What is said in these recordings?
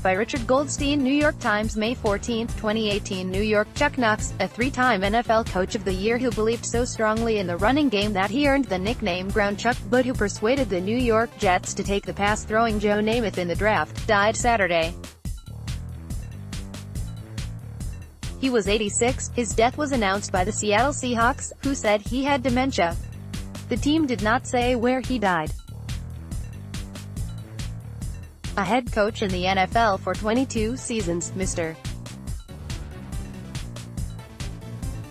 By Richard Goldstein. New York Times, May 14, 2018. New York. Chuck Knox, a three-time NFL Coach of the Year who believed so strongly in the running game that he earned the nickname Ground Chuck, but who persuaded the New York Jets to take the pass-throwing Joe Namath in the draft, died Saturday. He was 86. His death was announced by the Seattle Seahawks, who said he had dementia. The team did not say where he died. A head coach in the NFL for 22 seasons, Mr.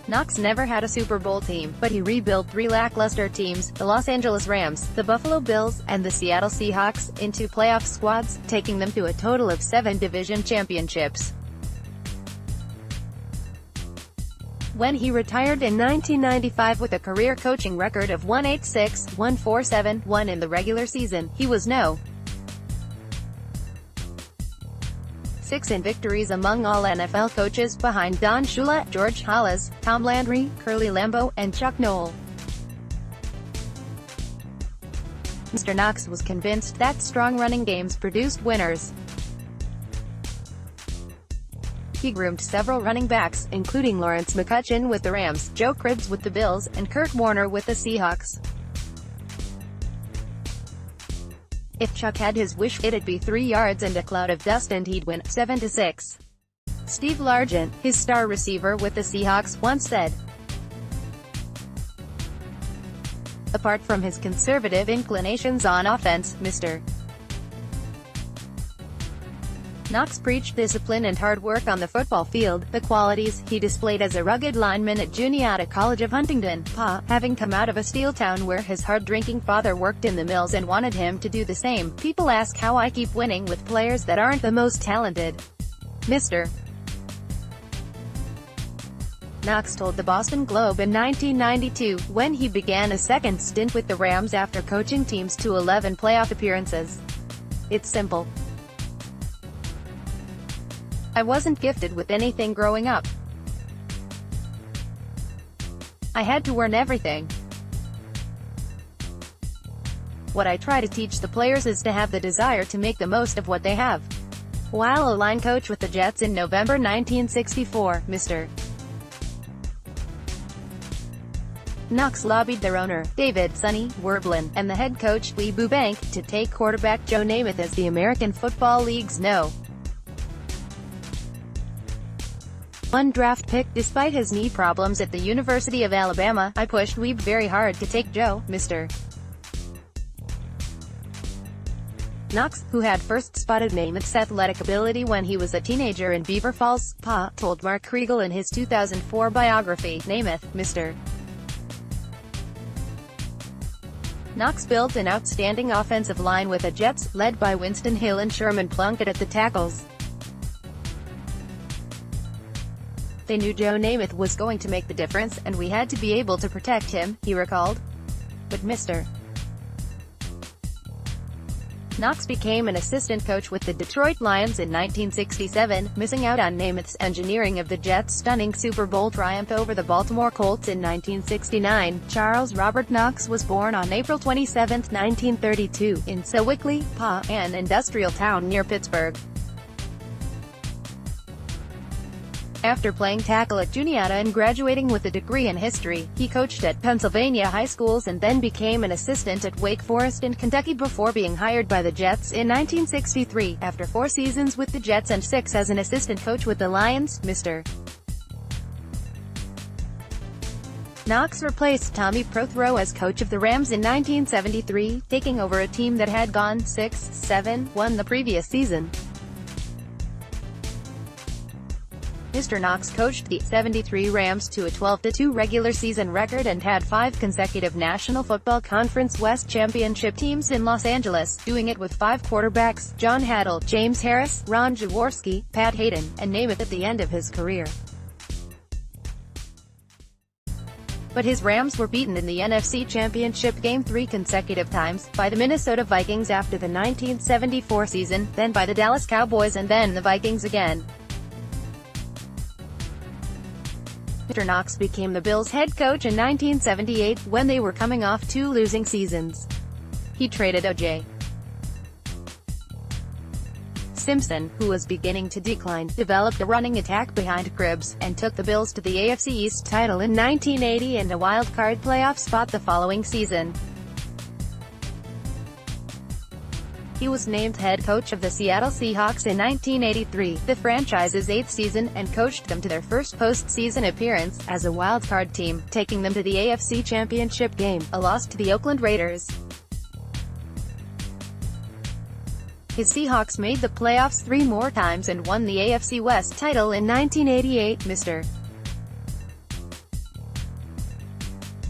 Knox never had a Super Bowl team, but he rebuilt three lackluster teams, the Los Angeles Rams, the Buffalo Bills, and the Seattle Seahawks, into playoff squads, taking them to a total of 7 division championships. When he retired in 1995 with a career coaching record of 186, 147, 1 in the regular season, he was no. 6 in victories among all NFL coaches, behind Don Shula, George Halas, Tom Landry, Curly Lambeau, and Chuck Noll. Mr. Knox was convinced that strong running games produced winners. He groomed several running backs, including Lawrence McCutcheon with the Rams, Joe Cribbs with the Bills, and Kurt Warner with the Seahawks. If Chuck had his wish, it'd be 3 yards and a cloud of dust and he'd win, 7-6. Steve Largent, his star receiver with the Seahawks, once said. Apart from his conservative inclinations on offense, Mr. Knox preached discipline and hard work on the football field, the qualities he displayed as a rugged lineman at Juniata College of Huntington, PA, having come out of a steel town where his hard-drinking father worked in the mills and wanted him to do the same. People ask how I keep winning with players that aren't the most talented. Mr. Knox told the Boston Globe in 1992, when he began a second stint with the Rams after coaching teams to 11 playoff appearances. It's simple. I wasn't gifted with anything growing up. I had to earn everything. What I try to teach the players is to have the desire to make the most of what they have. While a line coach with the Jets in November 1964, Mr. Knox lobbied their owner, David "Sonny" Werblin, and the head coach, Lee Bubank, to take quarterback Joe Namath as the American Football League's No. 1 draft pick. Despite his knee problems at the University of Alabama, I pushed Weeb very hard to take Joe, Mr. Knox, who had first spotted Namath's athletic ability when he was a teenager in Beaver Falls, PA, told Mark Kriegel in his 2004 biography, Namath, Mr. Knox built an outstanding offensive line with the Jets, led by Winston Hill and Sherman Plunkett at the tackles. They knew Joe Namath was going to make the difference, and we had to be able to protect him, he recalled. But Mr. Knox became an assistant coach with the Detroit Lions in 1967, missing out on Namath's engineering of the Jets' stunning Super Bowl triumph over the Baltimore Colts in 1969. Charles Robert Knox was born on April 27, 1932, in Sewickley, PA, an industrial town near Pittsburgh. After playing tackle at Juniata and graduating with a degree in history, he coached at Pennsylvania high schools and then became an assistant at Wake Forest in Kentucky before being hired by the Jets in 1963. After 4 seasons with the Jets and 6 as an assistant coach with the Lions, Mr. Knox replaced Tommy Prothro as coach of the Rams in 1973, taking over a team that had gone 6-7-1 the previous season. Mr. Knox coached the 73 Rams to a 12-2 regular season record and had 5 consecutive National Football Conference West Championship teams in Los Angeles, doing it with 5 quarterbacks, John Haddle, James Harris, Ron Jaworski, Pat Hayden, and Namath at the end of his career. But his Rams were beaten in the NFC Championship game 3 consecutive times, by the Minnesota Vikings after the 1974 season, then by the Dallas Cowboys and then the Vikings again. Mr. Knox became the Bills' head coach in 1978, when they were coming off 2 losing seasons. He traded O.J. Simpson, who was beginning to decline, developed a running attack behind Cribbs, and took the Bills to the AFC East title in 1980 and a wild-card playoff spot the following season. He was named head coach of the Seattle Seahawks in 1983, the franchise's 8th season, and coached them to their first postseason appearance, as a wildcard team, taking them to the AFC Championship game, a loss to the Oakland Raiders. His Seahawks made the playoffs 3 more times and won the AFC West title in 1988. Mr.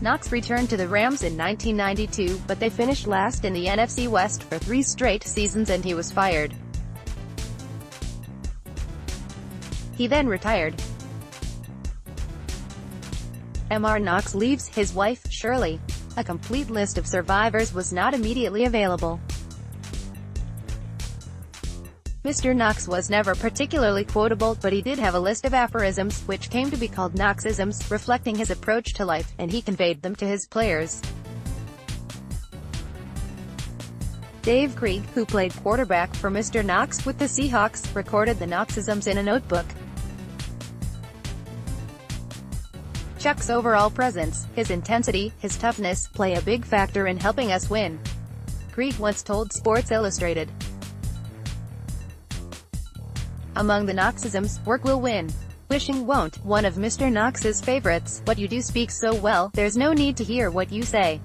Knox returned to the Rams in 1992, but they finished last in the NFC West for 3 straight seasons and he was fired. He then retired. Mr. Knox leaves his wife, Shirley. A complete list of survivors was not immediately available. Mr. Knox was never particularly quotable, but he did have a list of aphorisms, which came to be called Knoxisms, reflecting his approach to life, and he conveyed them to his players. Dave Krieg, who played quarterback for Mr. Knox with the Seahawks, recorded the Knoxisms in a notebook. Chuck's overall presence, his intensity, his toughness, play a big factor in helping us win. Krieg once told Sports Illustrated. Among the Knoxisms, work will win. Wishing won't, one of Mr. Knox's favorites. What you do speaks so well, there's no need to hear what you say.